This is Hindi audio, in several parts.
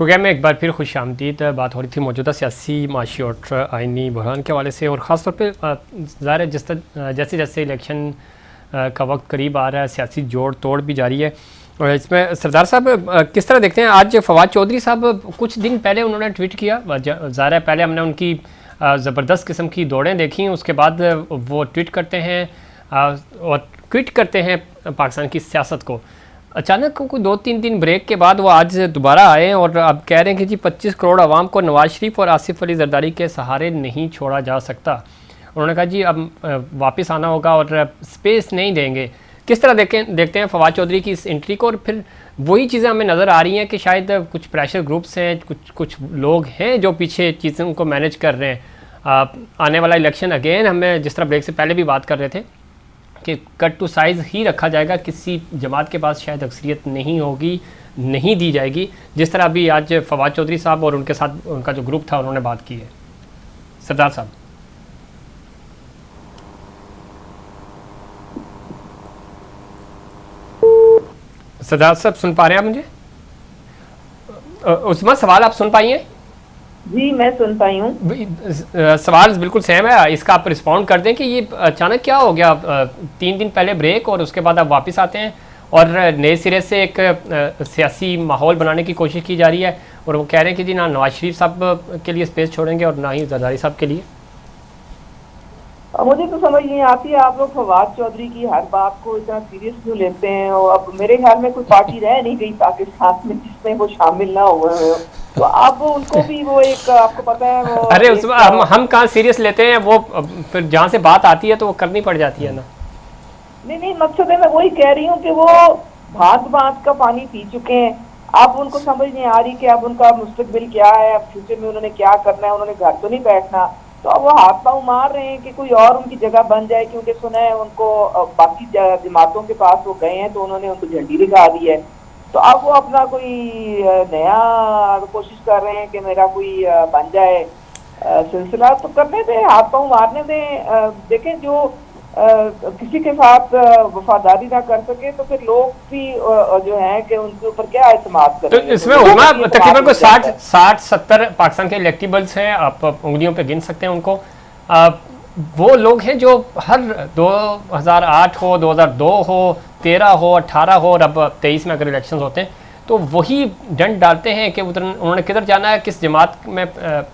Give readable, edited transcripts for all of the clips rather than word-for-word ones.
प्रोग्राम में एक बार फिर खुश आमदीद। बात हो रही थी मौजूदा सियासी, माशी और आइनी बहरान के हवाले से, और ख़ास तौर पे ज़ाहिर है जैसे जैसे इलेक्शन का वक्त करीब आ रहा है, सियासी जोड़ तोड़ भी जारी है। और इसमें सरदार साहब किस तरह देखते हैं? आज फवाद चौधरी साहब कुछ दिन पहले उन्होंने ट्वीट किया, ज़ाहिर है पहले हमने उनकी ज़बरदस्त किस्म की दौड़ें देखी, उसके बाद वो ट्वीट करते हैं और ट्वीट करते हैं पाकिस्तान की सियासत को। अचानक कोई 2-3 दिन ब्रेक के बाद वो आज दोबारा आए और अब कह रहे हैं कि जी 25 करोड़ आवाम को नवाज शरीफ और आसिफ अली जरदारी के सहारे नहीं छोड़ा जा सकता। उन्होंने कहा जी अब वापस आना होगा और स्पेस नहीं देंगे। किस तरह देखते हैं फवाद चौधरी की इस एंट्री को? और फिर वही चीज़ें हमें नज़र आ रही हैं कि शायद कुछ प्रेशर ग्रुप्स हैं, कुछ लोग हैं जो पीछे चीज़ों को मैनेज कर रहे हैं। आने वाला इलेक्शन अगेन, हमें जिस तरह ब्रेक से पहले भी बात कर रहे थे कि कट टू साइज़ ही रखा जाएगा, किसी जमात के पास शायद अक्सरियत नहीं होगी, नहीं दी जाएगी, जिस तरह अभी आज फवाद चौधरी साहब और उनके साथ उनका जो ग्रुप था उन्होंने बात की है। सरदार साहब, सरदार साहब सुन पा रहे हैं आप मुझे? उस्मान, सवाल आप सुन पाई हैं? जी मैं सुन पाई हूँ। सवाल बिल्कुल सेम है, इसका आप रिस्पॉन्ड कर दें कि ये अचानक क्या हो गया? 3 दिन पहले ब्रेक और उसके बाद आप वापस आते हैं और नए सिरे से एक सियासी माहौल बनाने की कोशिश की जा रही है, और वो कह रहे हैं कि जी ना नवाज शरीफ साहब के लिए स्पेस छोड़ेंगे और ना ही जरदारी साहब के लिए। मुझे तो समझ नहीं आती, आप लोग फवाद चौधरी की हर बात को इतना सीरियस क्यों लेते हैं? और अब मेरे ख्याल में कोई पार्टी रह नहीं गई पाकिस्तान में जिसमें वो शामिल ना हुए हो, तो अब उनको भी वो एक, आपको पता है वो, अरे उसमें हम कहाँ सीरियस लेते हैं, वो फिर जहाँ से बात आती है तो वो करनी पड़ जाती है ना। नहीं, मकसद है, मैं वही कह रही हूँ कि वो भांत भांत का पानी पी चुके हैं। अब उनको समझ नहीं आ रही कि अब उनका मुस्तकबिल क्या है, अब फ्यूचर में उन्होंने क्या करना है। उन्होंने घर तो नहीं बैठना, तो अब वो हाथ पांव मार रहे हैं कि कोई और उनकी जगह बन जाए, क्योंकि सुना है उनको बाकी जमातों के पास वो गए हैं तो उन्होंने उनको झंडी दिखा दी है। तो अब वो अपना कोई नया कोशिश कर रहे हैं कि मेरा कोई बन जाए सिलसिला, तो करने दें, हाथ पांव मारने दें। देखें जो किसी के साथ वफादारी ना कर सके तो फिर लोग भी जो है कि उनके ऊपर क्या एतमाद करें। तो इसमें तकरीबन को 60-70 पाकिस्तान के इलेक्टेबल्स हैं, आप उंगलियों पे गिन सकते हैं उनको। वो लोग हैं जो हर 2008 हो, 2002 हो, 13 हो, 18 हो और अब 23 में अगर इलेक्शन होते हैं तो वही डंड डालते हैं कि उन्होंने किधर जाना है, किस जमात में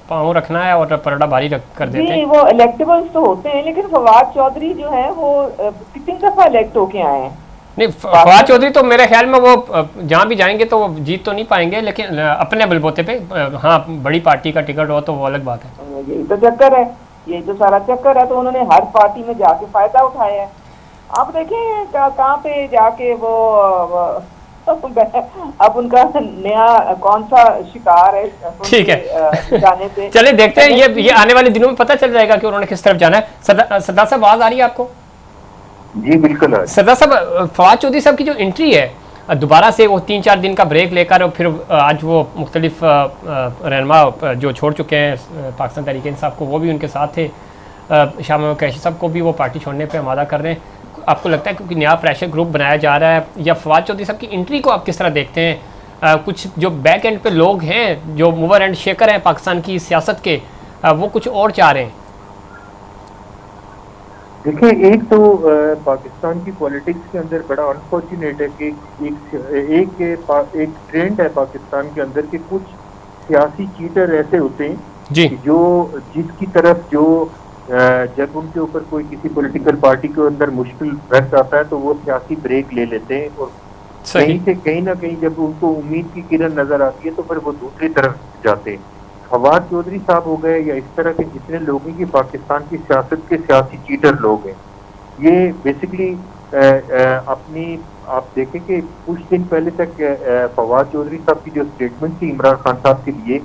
पाँव रखना है और पलड़ा भारी कर देते हैं। वो इलेक्टेबल्स तो होते हैं, लेकिन फवाद चौधरी जो है वो कितनी दफा इलेक्ट होके आए हैं? नहीं, फवाद चौधरी तो मेरे ख्याल में वो जहाँ भी जाएंगे तो वो जीत तो नहीं पाएंगे, लेकिन अपने बलबूते पे, हाँ बड़ी पार्टी का टिकट हो तो वो अलग बात है। यही तो चक्कर है, यही तो सारा चक्कर है। तो उन्होंने हर पार्टी में जाके फायदा उठाया है। आप देखें कहाँ पे जाके वो अब उनका नया कौन सा शिकार है। ठीक है, जाने से चले देखते हैं, ये आने वाले दिनों में पता चल जाएगा कि उन्होंने किस तरफ जाना है। सरदार साहब आवाज आ रही है आपको? जी बिल्कुल। सरदार साहब, फवाद चौधरी साहब की जो एंट्री है दोबारा से, वो 3-4 दिन का ब्रेक लेकर और फिर आज वो मुख्तलिफ रहनुमा जो छोड़ चुके हैं पाकिस्तान तहरीक इंसाफ को, वो भी उनके साथ थे। शाह कैशी साहब को भी वो पार्टी छोड़ने पर आमादा कर रहे हैं। आपको लगता है क्योंकि नया प्रेशर ग्रुप बनाया जा रहा है, या फवाद चौधरी साहब की एंट्री को आप किस तरह देखते हैं? कुछ जो बैक एंड पे लोग हैं, जो मूवर एंड शेकर हैं पाकिस्तान की सियासत के, वो कुछ और चाह रहे हैं। देखिए, एक तो पाकिस्तान की पॉलिटिक्स के अंदर बड़ा अनफॉर्चुनेट है कि एक ट्रेंड है पाकिस्तान के अंदर कि कुछ सियासी चीटर ऐसे होते हैं जी, जो जिसकी तरफ जो जब उनके ऊपर कोई किसी पॉलिटिकल पार्टी के अंदर मुश्किल वक्त आता है तो वो सियासी ब्रेक ले लेते हैं, और कहीं से कहीं ना कहीं जब उनको उम्मीद की किरण नजर आती है तो फिर वो दूसरी तरफ जाते हैं। फवाद चौधरी साहब हो गए या इस तरह के जितने लोग हैं कि पाकिस्तान की सियासत के सियासी चीटर लोग हैं, ये बेसिकली अपनी, आप देखें कि कुछ दिन पहले तक फवाद चौधरी साहब की जो स्टेटमेंट थी इमरान खान साहब के लिए,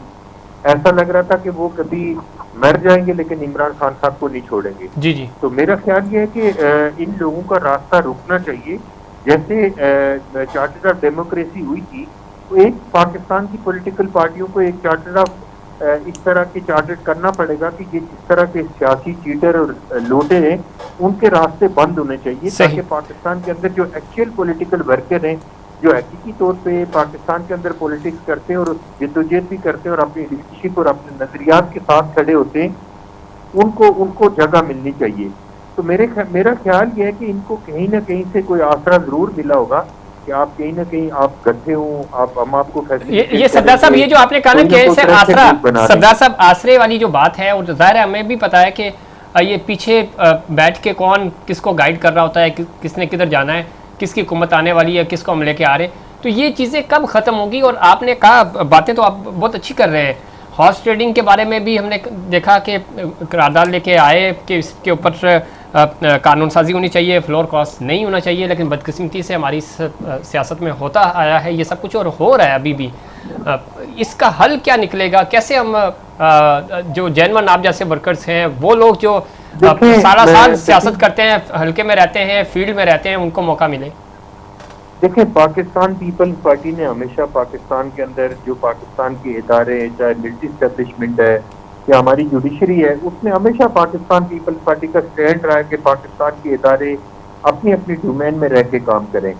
ऐसा लग रहा था कि वो कभी मर जाएंगे लेकिन इमरान खान साहब को नहीं छोड़ेंगे। जी जी। तो मेरा ख्याल ये है कि इन लोगों का रास्ता रुकना चाहिए। जैसे चार्टर ऑफ डेमोक्रेसी हुई थी, तो एक पाकिस्तान की पॉलिटिकल पार्टियों को एक चार्टर ऑफ इस तरह के चार्टर करना पड़ेगा कि ये जिस तरह के सियासी चीटर और लोटे हैं उनके रास्ते बंद होने चाहिए, ताकि पाकिस्तान के अंदर जो एक्चुअल पॉलिटिकल वर्कर हैं जो हकीकी तौर पे पाकिस्तान के अंदर पॉलिटिक्स करते हैं और जद्दोजहद भी करते हैं और अपनी लीडरशिप और अपने नजरियात के साथ खड़े होते हैं, उनको उनको जगह मिलनी चाहिए। तो मेरा ख्याल यह है कि इनको कहीं ना कहीं से कोई आसरा जरूर मिला होगा कि आप कहीं ना कहीं आप गड्ढे हो, हम आपको ये सरदार साहब, ये जो आपने कहा ना कि इससे आसरा, सरदार साहब आसरे वाली जो बात है, और जाहिर है हमें भी पता है कि ये पीछे बैठ के कौन किसको गाइड कर रहा होता है, किसने किधर जाना है, किसकी हुकूमत आने वाली है, किसको हम लेके आ रहे हैं, तो ये चीज़ें कब ख़त्म होगी। और आपने कहा, बातें तो आप बहुत अच्छी कर रहे हैं, हॉर्स ट्रेडिंग के बारे में भी हमने देखा कि करारदाद लेके आए कि इसके ऊपर कानून साजी होनी चाहिए, फ्लोर क्रॉस नहीं होना चाहिए, लेकिन बदकिस्मती से हमारी सियासत में होता आया है ये सब कुछ, और हो रहा है अभी भी। इसका हल क्या निकलेगा? कैसे हम जो जेनवन आप जैसे वर्कर्स हैं, वो लोग जो सारा साल सियासत करते हैं, हल्के में रहते हैं, फील्ड में रहते हैं, उनको मौका मिले? देखिए, पाकिस्तान पीपल्स पार्टी ने हमेशा पाकिस्तान के अंदर जो पाकिस्तान के इदारे, चाहे मिलिट्री स्टैब्लिशमेंट है या हमारी जुडिशरी है, उसने हमेशा पाकिस्तान पीपल्स पार्टी का स्टैंड रहा है कि पाकिस्तान के इदारे अपनी अपनी डोमेन में रह के काम करें।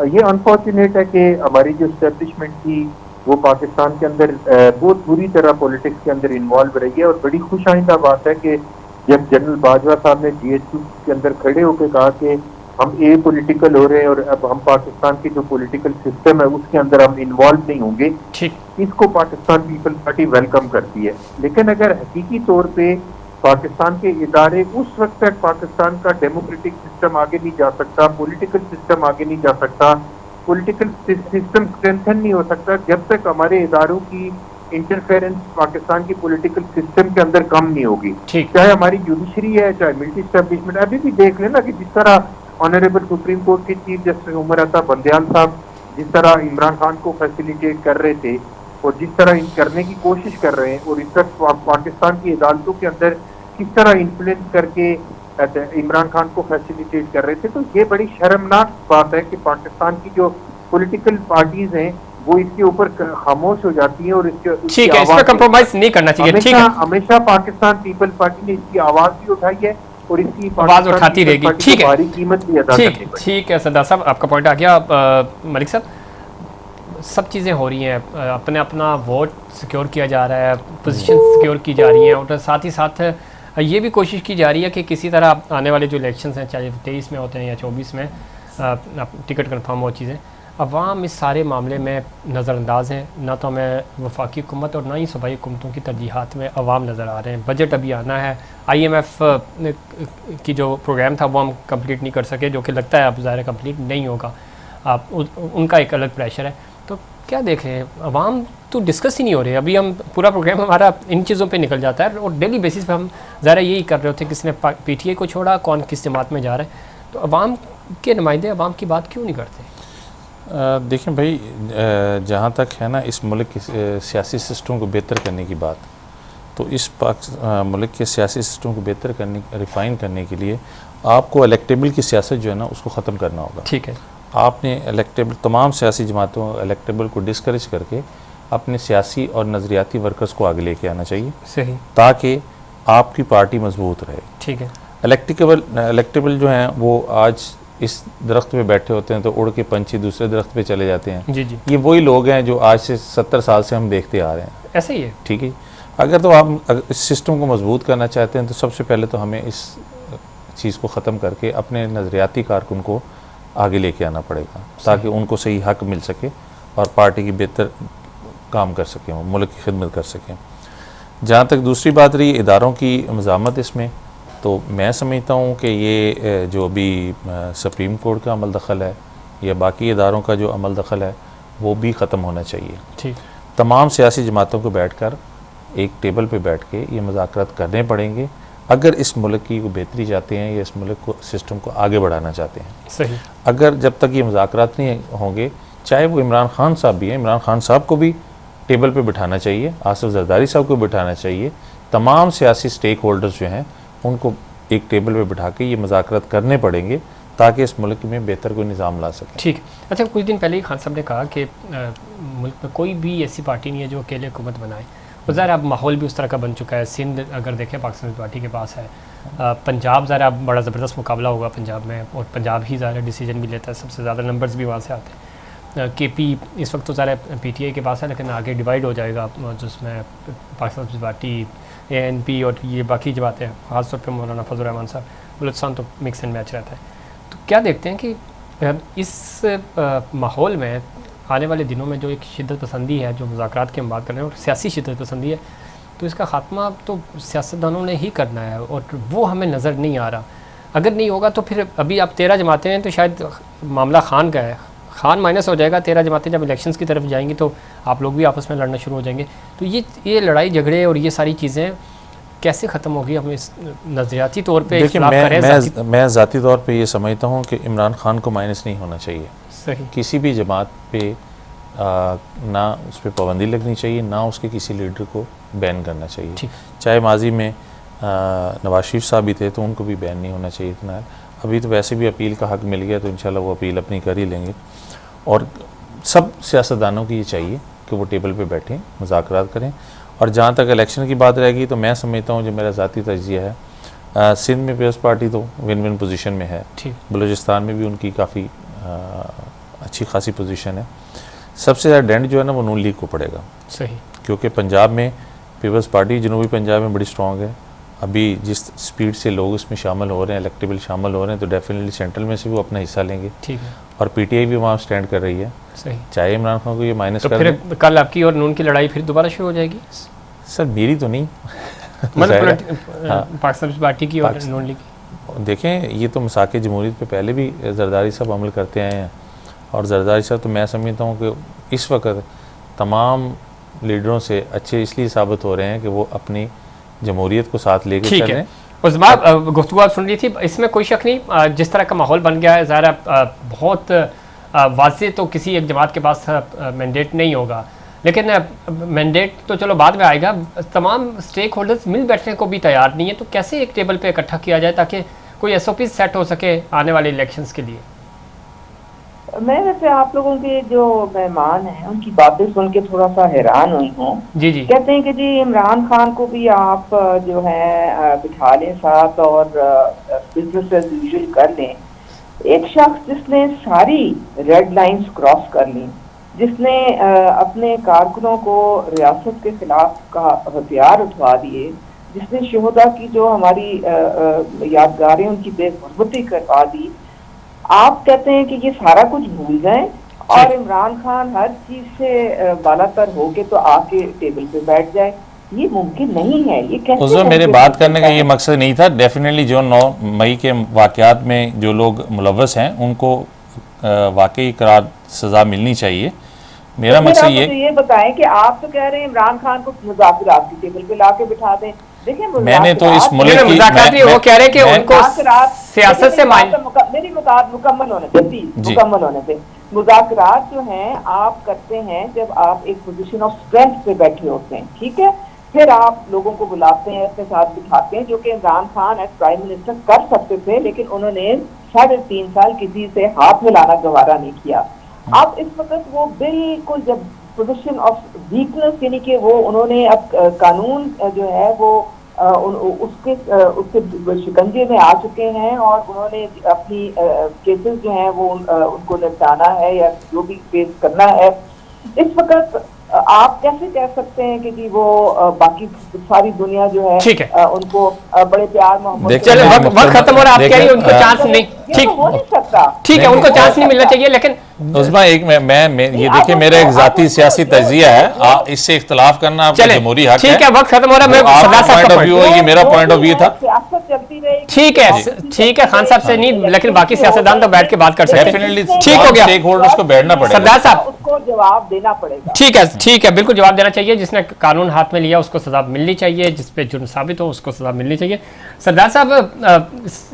ये अनफॉर्चुनेट है कि हमारी जो स्टैब्लिशमेंट थी वो पाकिस्तान के अंदर बहुत बुरी तरह पॉलिटिक्स के अंदर इन्वॉल्व रही है। और बड़ी खुश आइंदा बात है कि जब जनरल बाजवा साहब ने GHQ के अंदर खड़े होकर कहा कि हम ए पॉलिटिकल हो रहे हैं और अब हम पाकिस्तान की जो पॉलिटिकल सिस्टम है उसके अंदर हम इन्वॉल्व नहीं होंगे, इसको पाकिस्तान पीपल्स पार्टी वेलकम करती है। लेकिन अगर हकीकी तौर पे पाकिस्तान के इदारे, उस वक्त तक पाकिस्तान का डेमोक्रेटिक सिस्टम आगे नहीं जा सकता, पॉलिटिकल सिस्टम आगे नहीं जा सकता, पॉलिटिकल सिस्टम स्ट्रेंथन नहीं हो सकता जब तक हमारे इदारों की इंटरफेरेंस पाकिस्तान की पॉलिटिकल सिस्टम के अंदर कम नहीं होगी। चाहे हमारी जुडिशरी है, चाहे मिलिट्री स्टैब्लिशमेंट। अभी भी देख लेना कि जिस तरह ऑनरेबल सुप्रीम कोर्ट के चीफ जस्टिस उमर अता बंदयाल साहब जिस तरह इमरान खान को फैसिलिटेट कर रहे थे और जिस तरह करने की कोशिश कर रहे हैं, और इस वक्त पाकिस्तान की अदालतों के अंदर किस तरह इन्फ्लुएंस करके इमरान खान को फैसिलिटेट कर रहे थे, तो ये बड़ी शर्मनाक बात है कि पाकिस्तान की जो पॉलिटिकल पार्टीज हैं वो इसके ऊपर खामोश हो जाती है और ठीक है, इसमें कंप्रोमाइज नहीं करना चाहिए। ठीक है, हमेशा पाकिस्तान पीपल्स पार्टी ने इसकी आवाज भी उठाई है और इसकी आवाज उठाती रहेगी। ठीक है, भारी कीमत भी अदा करनी पड़ेगी। ठीक है सरदार साहब, आपका पॉइंट आ गया। मलिक साहब, सब चीज़ें हो रही हैं, अपने अपना वोट सिक्योर किया जा रहा है, पोजीशन सिक्योर की जा रही हैं, और साथ ही साथ ये भी कोशिश की जा रही है कि किसी तरह आने वाले जो इलेक्शंस हैं, चाहे 23 में होते हैं या 24 में, टिकट कन्फर्म हो चीज़ें, अवाम इस सारे मामले में नज़रअंदाज हैं। ना तो हमें वफाकी हुकूमत और ना ही सूबाई हुकूमतों की तरजीहात में अवाम नज़र आ रहे हैं। बजट अभी आना है, IMF की जो प्रोग्राम था वो हम कंप्लीट नहीं कर सके, जो कि लगता है अब ज़ाहिर कंप्लीट नहीं होगा। आप उनका एक अलग प्रेशर है। तो क्या देख रहे हैं, अवाम तो डिस्कस ही नहीं हो रहे। अभी हम पूरा प्रोग्राम हमारा इन चीज़ों पे निकल जाता है और डेली बेसिस पे हम ज़रा यही कर रहे होते हैं, किसने PTI को छोड़ा, कौन किस जमात में जा रहा है। तो अवाम के नुमाइंदे अवाम की बात क्यों नहीं करते? देखें भाई, जहाँ तक है ना इस मुल्क के सियासी सिस्टम को बेहतर करने की बात, तो इस मुल्क के सियासी सिस्टम को बेहतर करने, रिफ़ाइन करने के लिए आपको इलेक्टेबल की सियासत जो है ना उसको ख़त्म करना होगा। ठीक है, आपने इलेक्टेबल, तमाम सियासी जमातों इलेक्टेबल को डिस्करेज करके अपने सियासी और नज़रियाती वर्कर्स को आगे लेके आना चाहिए। सही, ताकि आपकी पार्टी मजबूत रहे। ठीक है, इलेक्टेबल जो हैं वो आज इस दरख्त पे बैठे होते हैं तो उड़ के पंछी दूसरे दरख्त पे चले जाते हैं। जी जी, ये वही लोग हैं जो आज से 70 साल से हम देखते आ रहे हैं। ऐसा ही है। ठीक है, अगर इस सिस्टम को मजबूत करना चाहते हैं तो सबसे पहले तो हमें इस चीज़ को ख़त्म करके अपने नज़रियाती कारकुन को आगे लेके आना पड़ेगा, ताकि उनको सही हक मिल सके और पार्टी की बेहतर काम कर सकें, मुल्क की खिदमत कर सकें। जहाँ तक दूसरी बात रही इदारों की मज़ामत, इसमें तो मैं समझता हूँ कि ये जो अभी सुप्रीम कोर्ट का अमल दखल है या बाकी इदारों का जो अमल दखल है वो भी ख़त्म होना चाहिए। ठीक, तमाम सियासी जमातों को बैठकर एक टेबल पे बैठ के ये मुज़ाकरात करने पड़ेंगे अगर इस मुल्क की बेहतरी चाहते हैं या इस मुल्क को सिस्टम को आगे बढ़ाना चाहते हैं। सही, अगर जब तक ये मुज़ाकरात नहीं होंगे, चाहे वो इमरान खान साहब भी हैं, इमरान खान साहब को भी टेबल पे बिठाना चाहिए, आसिफ जरदारी साहब को बिठाना चाहिए, तमाम सियासी स्टेक होल्डर्स जो हैं उनको एक टेबल पे बिठा के ये मुज़ाकरात करने पड़ेंगे ताकि इस मुल्क में बेहतर कोई निज़ाम ला सकें। ठीक। अच्छा, कुछ दिन पहले ही खान साहब ने कहा कि मुल्क में कोई भी ऐसी पार्टी नहीं है जो अकेले हुकूमत बनाए। और ज़रा अब माहौल भी उस तरह का बन चुका है। सिंध अगर देखें पाकिस्तान पार्टी के पास है, पंजाब ज़रा बड़ा ज़बरदस्त मुकाबला होगा पंजाब में, और पंजाब ही ज़्यादा डिसीजन भी लेता है, सबसे ज़्यादा नंबर्स भी वहाँ से आते हैं। KP इस वक्त तो ज़रा PTI के पास है, लेकिन आगे डिवाइड हो जाएगा जिसमें पाकिस्तान पीपल्स पार्टी, ANP और ये बाकी जमातें हैं, ख़ासतौर पर मौलाना फजल रहमान साहब, बलूचिस्तान तो मिक्स एंड मैच रहता है। तो क्या देखते हैं कि इस माहौल में आने वाले दिनों में जो एक शिद्दत पसंदी है, जो मुज़ाकरात की हम बात कर रहे हैं, और सियासी शिद्दत पसंदी है, तो इसका ख़ात्मा तो सियासतदानों ने ही करना है और वो हमें नज़र नहीं आ रहा। अगर नहीं होगा तो फिर अभी आप 13 जमातें हैं तो शायद मामला खान का है, खान माइनस हो जाएगा। 13 जमातें जब इलेक्शंस की तरफ जाएंगी तो आप लोग भी आपस में लड़ना शुरू हो जाएंगे। तो ये लड़ाई झगड़े और ये सारी चीज़ें कैसे ख़त्म होगी? हम इस नज़रियाती तौर पे देखिए, मैं ज़ाती तौर पे ये समझता हूँ कि इमरान खान को माइनस नहीं होना चाहिए। सही। किसी भी जमात पे ना उस पर पाबंदी लगनी चाहिए, ना उसके किसी लीडर को बैन करना चाहिए। चाहे माजी में नवाज शरीफ साहब भी थे तो उनको भी बैन नहीं होना चाहिए इतना। अभी तो वैसे भी अपील का हक मिल गया तो इंशाल्लाह वो अपील अपनी कर ही लेंगे। और सब सियासतदानों की ये चाहिए कि वो टेबल पे बैठें, मुज़ाकरात करें। और जहाँ तक इलेक्शन की बात रहेगी तो मैं समझता हूँ, जो मेरा ज़ाती तजिया है, सिंध में पीपल्स पार्टी तो विन विन पोजीशन में है, बलूचिस्तान में भी उनकी काफ़ी अच्छी खासी पोजीशन है। सबसे ज़्यादा डेंट जो है ना वो नून लीग को पड़ेगा। सही। क्योंकि पंजाब में पीपल्स पार्टी जनूबी पंजाब में बड़ी स्ट्रॉन्ग है। अभी जिस स्पीड से लोग इसमें शामिल हो रहे हैं, इलेक्टेबल शामिल हो रहे हैं, तो डेफिनेटली सेंट्रल में से भी वो अपना हिस्सा लेंगे। ठीक है। और PTI भी वहाँ स्टैंड कर रही है। सही। चाहे इमरान खान को ये माइनस तो कर फिर कल आपकी और नून की लड़ाई फिर दोबारा शुरू हो जाएगी? सर मेरी तो नहीं मतलब पाकिस्तान पीपल्स पार्टी की और नून लीग की। देखें, ये तो मसाके जमहूरियत पे पहले भी जरदारी साहब अमल करते आए हैं। और जरदारी साहब तो मैं समझता हूँ कि इस वक्त तमाम लीडरों से अच्छे इसलिए साबित हो रहे हैं कि वो अपनी जमहूरियत को साथ लेकर चल रहे हैं। उस बात गुफ्तगू आप सुन रही थी, इसमें कोई शक नहीं। जिस तरह का माहौल बन गया है, ज़ाहिर बहुत वाज़े तो किसी एक जमात के पास मैंडेट नहीं होगा, लेकिन मैंडेट तो चलो बाद में आएगा। तमाम स्टेक होल्डर्स मिल बैठने को भी तैयार नहीं है, तो कैसे एक टेबल पे इकट्ठा किया जाए ताकि कोई SOP सेट हो सके आने वाले इलेक्शंस के लिए? मैं वैसे आप लोगों के जो मेहमान हैं उनकी बातें सुन के थोड़ा सा हैरान हुई हूँ। जी जी। कहते हैं कि जी इमरान खान को भी आप जो है बिठा लें साथ और बिजनेस एज यूजुअल कर लें। एक शख्स जिसने सारी रेड लाइंस क्रॉस कर ली, जिसने अपने कारकुनों को रियासत के खिलाफ का हथियार उठवा दिए, जिसने शोहदा की जो हमारी यादगारें उनकी बेगुर्बती करवा दी, आप कहते हैं कि ये सारा कुछ भूल जाएं और इमरान खान हर चीज से बालातर होके तो आके टेबल पे बैठ जाए? ये मुमकिन नहीं है। ये कैसे? मेरे बात करने का ये मकसद नहीं था। डेफिनेटली जो 9 मई के वाकयात में जो लोग मुलव्वस हैं उनको वाकई करार सजा मिलनी चाहिए। मेरा मकसद ये बताएं कि आप तो कह रहे हैं इमरान खान को मुज़ाकरात की टेबल पे लाके बिठा दें। देखिए, मैंने तो इस मुल्क की वो कह रहे हैं कि उनको सियासत से मेरी मुकम्मल होने से मुज़ाकरात जो हैं आप करते हैं जब आप एक पोजीशन ऑफ स्ट्रेंथ पे बैठे होते हैं, ठीक है? फिर आप लोगों को बुलाते हैं, अपने साथ बिठाते हैं, जो कि Imran Khan as prime minister कर सकते थे, लेकिन उन्होंने 3.5 साल किसी से हाथ मिलाना गवारा नहीं किया। अब इस वक्त वो बिल्कुल जब पोजीशन ऑफ वीकनेस, यानी कि वो उन्होंने अब कानून जो है वो उसके शिकंजे में आ चुके हैं और उन्होंने अपनी केसेस जो हैं वो उनको निपटाना है या जो भी फेस करना है। इस वक्त आप कैसे कह सकते हैं कि जी वो बाकी सारी दुनिया जो है उनको बड़े प्यार मोहब्बत, चलो वक्त खत्म हो रहा है, आप कह रही हैं उनको चांस नहीं, ठीक हो नहीं सकता, ठीक है, उनको चांस नहीं मिलना चाहिए। लेकिन उस्मा एक मैं ये देखिए, मेरा एक जाती सियासी तजिया है, इससे इख्तलाफ करना आपका जमहूरी हक है। ठीक है, वक्त खत्म हो रहा है। मैं सरदार साहब का व्यू है, ये मेरा पॉइंट ऑफ व्यू था। ठीक है खान साहब से नहीं, लेकिन बाकी सियासतदान तो बैठ के बात कर सकते हैं। ठीक हो गया, स्टेक होल्डर्स को बैठना पड़ेगा। सरदार साहब उसको जवाब देना पड़ेगा। ठीक है, बिल्कुल जवाब देना चाहिए। जिसने कानून हाथ में लिया उसको सजा मिलनी चाहिए, जिस पे जुर्म साबित हो उसको सजा मिलनी चाहिए। सरदार साहब,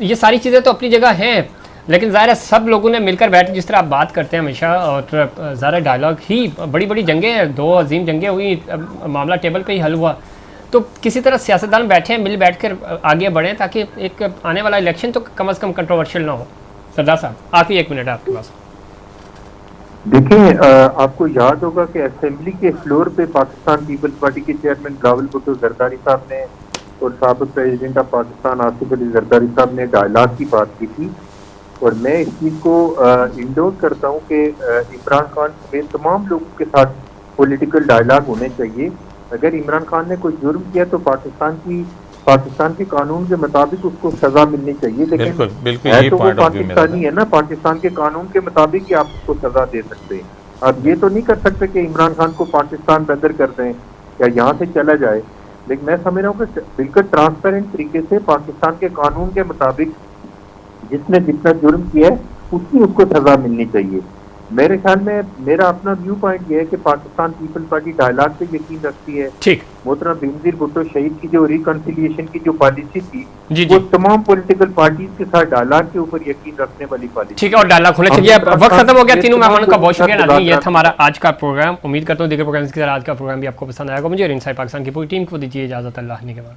ये सारी चीज़ें तो अपनी जगह हैं, लेकिन ज़ाहिर है सब लोगों ने मिलकर बैठ, जिस तरह आप बात करते हैं हमेशा, और ज़ाहिर डायलॉग ही बड़ी बड़ी जंगें हैं, 2 अजीम जंगें हुई, मामला टेबल पे ही हल हुआ। तो किसी तरह सियासतदान बैठे हैं, मिल बैठ कर आगे बढ़ें ताकि एक आने वाला इलेक्शन तो कम से कम कंट्रोवर्शियल ना हो। सरदार साहब, आखिरी 1 मिनट है आपके पास। देखिए, आपको याद होगा कि असेंबली के फ्लोर पे पाकिस्तान पीपल्स पार्टी के चेयरमैन बिलावल भुट्टो जरदारी साहब ने और साबिक प्रेसिडेंट ऑफ पाकिस्तान आसिफ अली जरदारी साहब ने डायलॉग की बात की थी और मैं इस चीज़ को इंडोर्स करता हूँ कि इमरान खान में तमाम लोगों के साथ पॉलिटिकल डायलॉग होने चाहिए। अगर इमरान खान ने कोई जुर्म किया तो पाकिस्तान के कानून के मुताबिक उसको सजा मिलनी चाहिए, लेकिन बिल्कुल है ये तो वो पॉइंट ऑफ व्यू मेरा पाकिस्तानी है ना, पाकिस्तान के कानून के मुताबिक ही आप उसको सजा दे सकते हैं। आप ये तो नहीं कर सकते कि इमरान खान को पाकिस्तान बंदर कर दें या यहाँ से चला जाए। लेकिन मैं समझ रहा हूँ कि बिल्कुल ट्रांसपेरेंट तरीके से पाकिस्तान के कानून के मुताबिक जिसने जितना जुर्म किया है उसको सजा मिलनी चाहिए। मेरे ख्याल में मेरा अपना व्यू पॉइंट ये है कि पाकिस्तान पीपल पार्टी डायलॉग पे यकीन रखती है। ठीक, मोहतरम बेनजीर भुट्टो शहीद की जो रिकंसिलिएशन की जो पॉलिसी थी जी वो जी तमाम पॉलिटिकल पार्टीज के साथ डायलॉग के ऊपर यकीन रखने वाली पॉलिसी। ठीक है, और डायलॉग होना चाहिए। वक्त खत्म हो गया। तीनों मेहमानों का बहुत शुक्रिया नाज़रीन, ये था हमारा आज का प्रोग्राम। उम्मीद करता हूँ दीगर प्रोग्राम की तरह आज का प्रोग्राम भी आपको पसंद आएगा। मुझे और इनसाइड पाकिस्तान की पूरी टीम को दीजिए इजाज़त। अल्लाह ने के बाद।